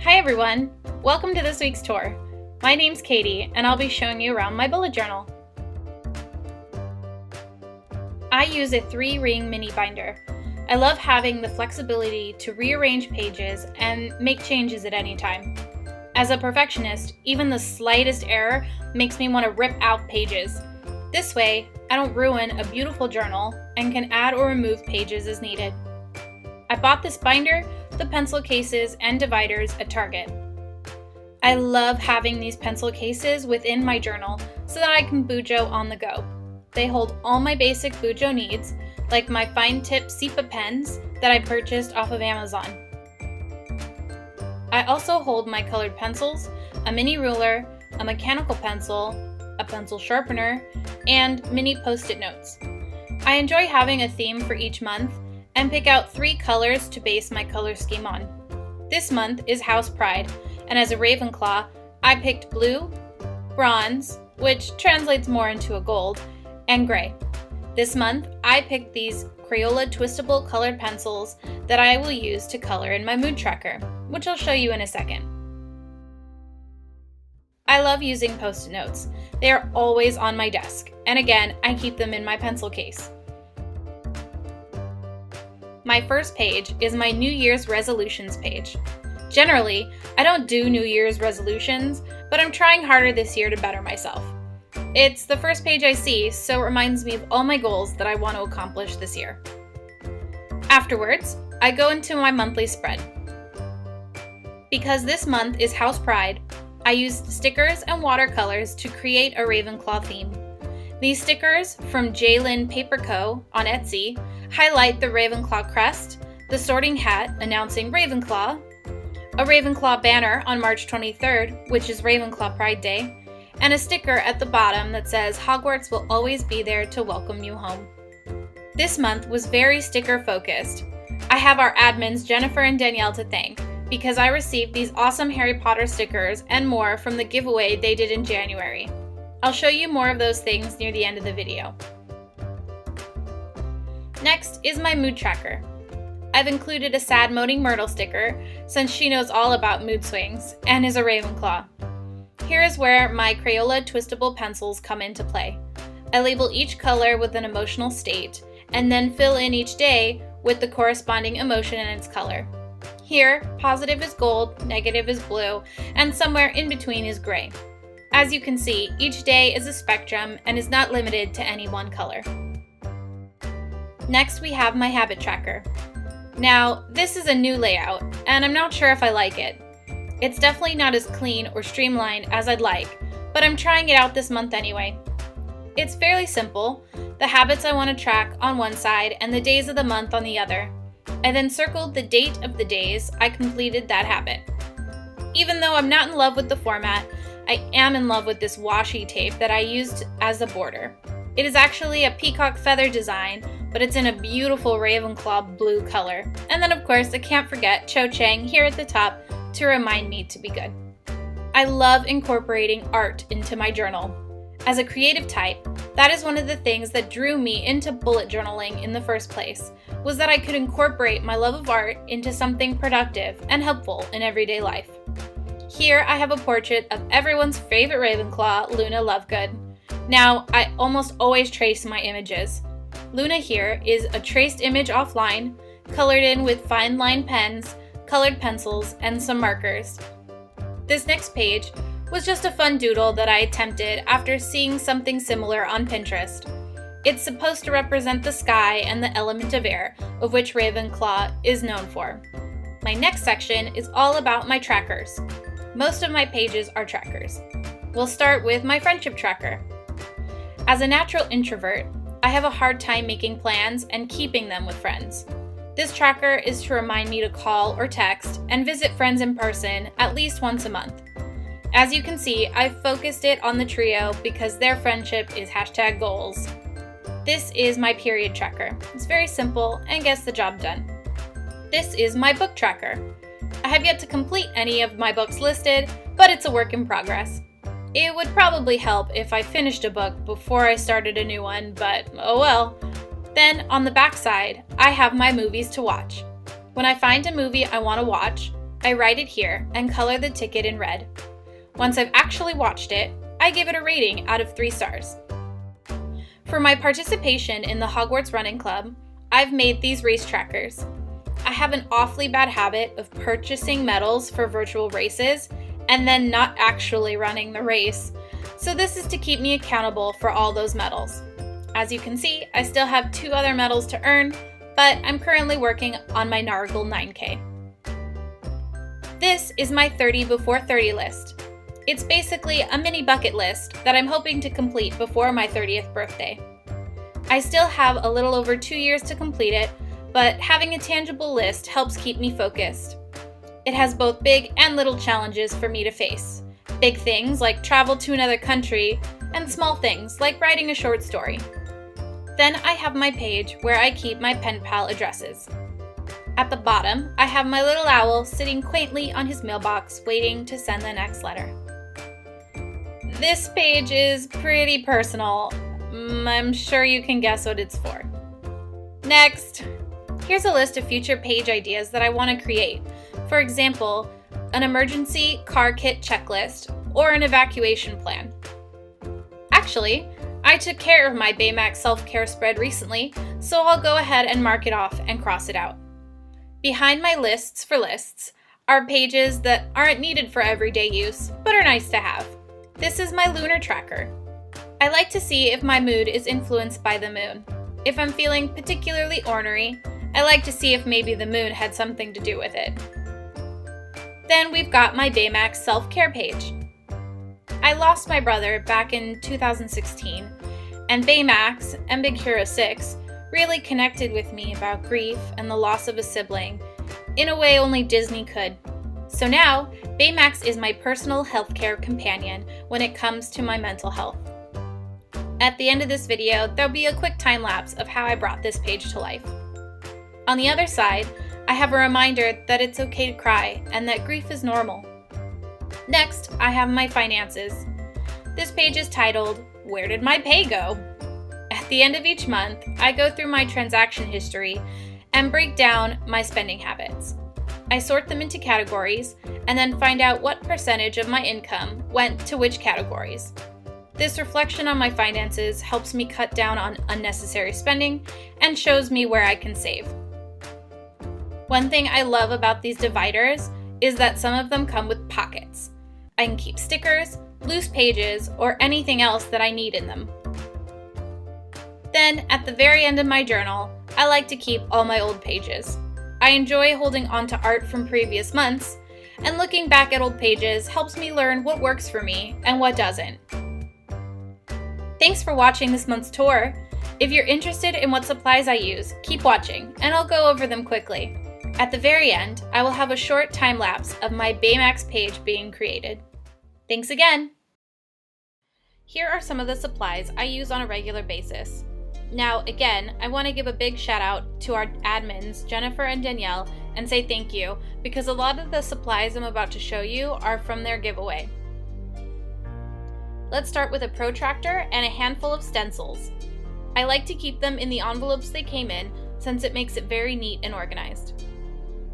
Hi everyone! Welcome to this week's tour. My name's Katie and I'll be showing you around my bullet journal. I use a 3-ring mini binder. I love having the flexibility to rearrange pages and make changes at any time. As a perfectionist, even the slightest error makes me want to rip out pages. This way, I don't ruin a beautiful journal and can add or remove pages as needed. I bought this binder, the pencil cases, and dividers at Target. I love having these pencil cases within my journal so that I can bujo on the go. They hold all my basic bujo needs, like my fine tip SEPA pens that I purchased off of Amazon. I also hold my colored pencils, a mini ruler, a mechanical pencil, a pencil sharpener, and mini post-it notes. I enjoy having a theme for each month and pick out 3 colors to base my color scheme on. This month is House Pride, and as a Ravenclaw, I picked blue, bronze, which translates more into a gold, and gray. This month, I picked these Crayola twistable colored pencils that I will use to color in my mood tracker, which I'll show you in a second. I love using post-it notes. They are always on my desk, and again, I keep them in my pencil case. My first page is my New Year's resolutions page. Generally, I don't do New Year's resolutions, but I'm trying harder this year to better myself. It's the first page I see, so it reminds me of all my goals that I want to accomplish this year. Afterwards, I go into my monthly spread. Because this month is House Pride, I used stickers and watercolors to create a Ravenclaw theme. These stickers from Jalen Paper Co. on Etsy highlight the Ravenclaw crest, the sorting hat announcing Ravenclaw, a Ravenclaw banner on March 23rd, which is Ravenclaw Pride Day, and a sticker at the bottom that says Hogwarts will always be there to welcome you home. This month was very sticker focused. I have our admins Jennifer and Danielle to thank because I received these awesome Harry Potter stickers and more from the giveaway they did in January. I'll show you more of those things near the end of the video. Next is my mood tracker. I've included a sad moaning Myrtle sticker since she knows all about mood swings and is a Ravenclaw. Here is where my Crayola twistable pencils come into play. I label each color with an emotional state and then fill in each day with the corresponding emotion and its color. Here, positive is gold, negative is blue, and somewhere in between is gray. As you can see, each day is a spectrum and is not limited to any one color. Next, we have my habit tracker. Now, this is a new layout, and I'm not sure if I like it. It's definitely not as clean or streamlined as I'd like, but I'm trying it out this month anyway. It's fairly simple, the habits I want to track on one side and the days of the month on the other. I then circled the date of the days I completed that habit. Even though I'm not in love with the format, I am in love with this washi tape that I used as a border. It is actually a peacock feather design, but it's in a beautiful Ravenclaw blue color. And then of course, I can't forget Cho Chang here at the top to remind me to be good. I love incorporating art into my journal. As a creative type, that is one of the things that drew me into bullet journaling in the first place, was that I could incorporate my love of art into something productive and helpful in everyday life. Here I have a portrait of everyone's favorite Ravenclaw, Luna Lovegood. Now, I almost always trace my images. Luna here is a traced image offline, colored in with fine line pens, colored pencils, and some markers. This next page was just a fun doodle that I attempted after seeing something similar on Pinterest. It's supposed to represent the sky and the element of air, of which Ravenclaw is known for. My next section is all about my trackers. Most of my pages are trackers. We'll start with my friendship tracker. As a natural introvert, I have a hard time making plans and keeping them with friends. This tracker is to remind me to call or text and visit friends in person at least once a month. As you can see, I've focused it on the trio because their friendship is #goals. This is my period tracker. It's very simple and gets the job done. This is my book tracker. I have yet to complete any of my books listed, but it's a work in progress. It would probably help if I finished a book before I started a new one, but oh well. Then on the back side, I have my movies to watch. When I find a movie I want to watch, I write it here and color the ticket in red. Once I've actually watched it, I give it a rating out of 3 stars. For my participation in the Hogwarts Running Club, I've made these race trackers. I have an awfully bad habit of purchasing medals for virtual races and then not actually running the race, so this is to keep me accountable for all those medals. As you can see, I still have 2 other medals to earn, but I'm currently working on my Nargle 9K. This is my 30 before 30 list. It's basically a mini bucket list that I'm hoping to complete before my 30th birthday. I still have a little over 2 years to complete it, but having a tangible list helps keep me focused. It has both big and little challenges for me to face. Big things like travel to another country, and small things like writing a short story. Then I have my page where I keep my pen pal addresses. At the bottom, I have my little owl sitting quaintly on his mailbox waiting to send the next letter. This page is pretty personal. I'm sure you can guess what it's for. Next! Here's a list of future page ideas that I want to create. For example, an emergency car kit checklist or an evacuation plan. Actually, I took care of my Baymax self-care spread recently, so I'll go ahead and mark it off and cross it out. Behind my lists for lists are pages that aren't needed for everyday use, but are nice to have. This is my lunar tracker. I like to see if my mood is influenced by the moon. If I'm feeling particularly ornery, I like to see if maybe the moon had something to do with it. Then we've got my Baymax self-care page. I lost my brother back in 2016, and Baymax and Big Hero 6 really connected with me about grief and the loss of a sibling in a way only Disney could. So now, Baymax is my personal healthcare companion when it comes to my mental health. At the end of this video, there'll be a quick time lapse of how I brought this page to life. On the other side, I have a reminder that it's okay to cry and that grief is normal. Next, I have my finances. This page is titled, "Where Did My Pay Go?" At the end of each month, I go through my transaction history and break down my spending habits. I sort them into categories and then find out what percentage of my income went to which categories. This reflection on my finances helps me cut down on unnecessary spending and shows me where I can save. One thing I love about these dividers is that some of them come with pockets. I can keep stickers, loose pages, or anything else that I need in them. Then, at the very end of my journal, I like to keep all my old pages. I enjoy holding onto art from previous months, and looking back at old pages helps me learn what works for me and what doesn't. Thanks for watching this month's tour. If you're interested in what supplies I use, keep watching, and I'll go over them quickly. At the very end, I will have a short time lapse of my Baymax page being created. Thanks again! Here are some of the supplies I use on a regular basis. Now, again, I want to give a big shout out to our admins, Jennifer and Danielle, and say thank you, because a lot of the supplies I'm about to show you are from their giveaway. Let's start with a protractor and a handful of stencils. I like to keep them in the envelopes they came in, since it makes it very neat and organized.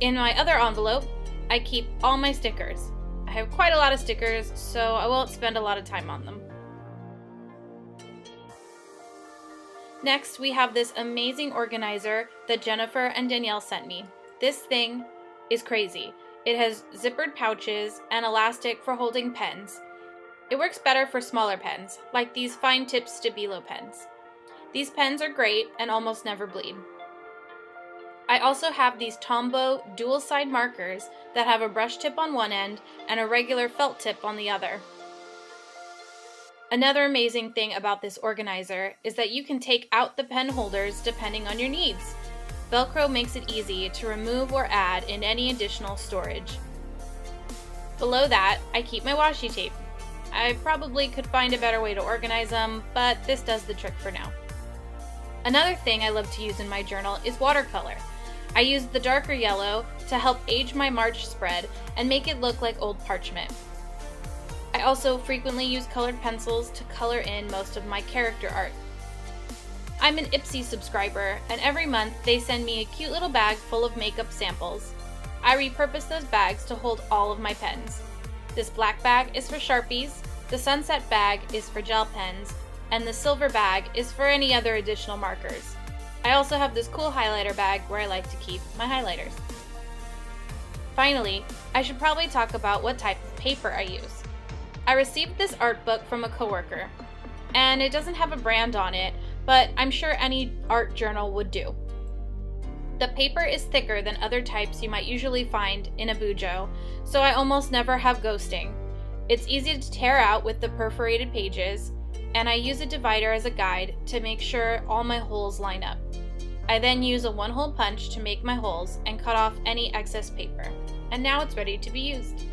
In my other envelope, I keep all my stickers. I have quite a lot of stickers, so I won't spend a lot of time on them. Next, we have this amazing organizer that Jennifer and Danielle sent me. This thing is crazy. It has zippered pouches and elastic for holding pens. It works better for smaller pens, like these fine tip Stabilo pens. These pens are great and almost never bleed. I also have these Tombow dual-side markers that have a brush tip on one end and a regular felt tip on the other. Another amazing thing about this organizer is that you can take out the pen holders depending on your needs. Velcro makes it easy to remove or add in any additional storage. Below that, I keep my washi tape. I probably could find a better way to organize them, but this does the trick for now. Another thing I love to use in my journal is watercolor. I use the darker yellow to help age my March spread and make it look like old parchment. I also frequently use colored pencils to color in most of my character art. I'm an Ipsy subscriber, and every month they send me a cute little bag full of makeup samples. I repurposed those bags to hold all of my pens. This black bag is for Sharpies, the sunset bag is for gel pens, and the silver bag is for any other additional markers. I also have this cool highlighter bag where I like to keep my highlighters. Finally, I should probably talk about what type of paper I use. I received this art book from a coworker, and it doesn't have a brand on it, but I'm sure any art journal would do. The paper is thicker than other types you might usually find in a bujo, so I almost never have ghosting. It's easy to tear out with the perforated pages, and I use a divider as a guide to make sure all my holes line up. I then use a one-hole punch to make my holes and cut off any excess paper. And now it's ready to be used.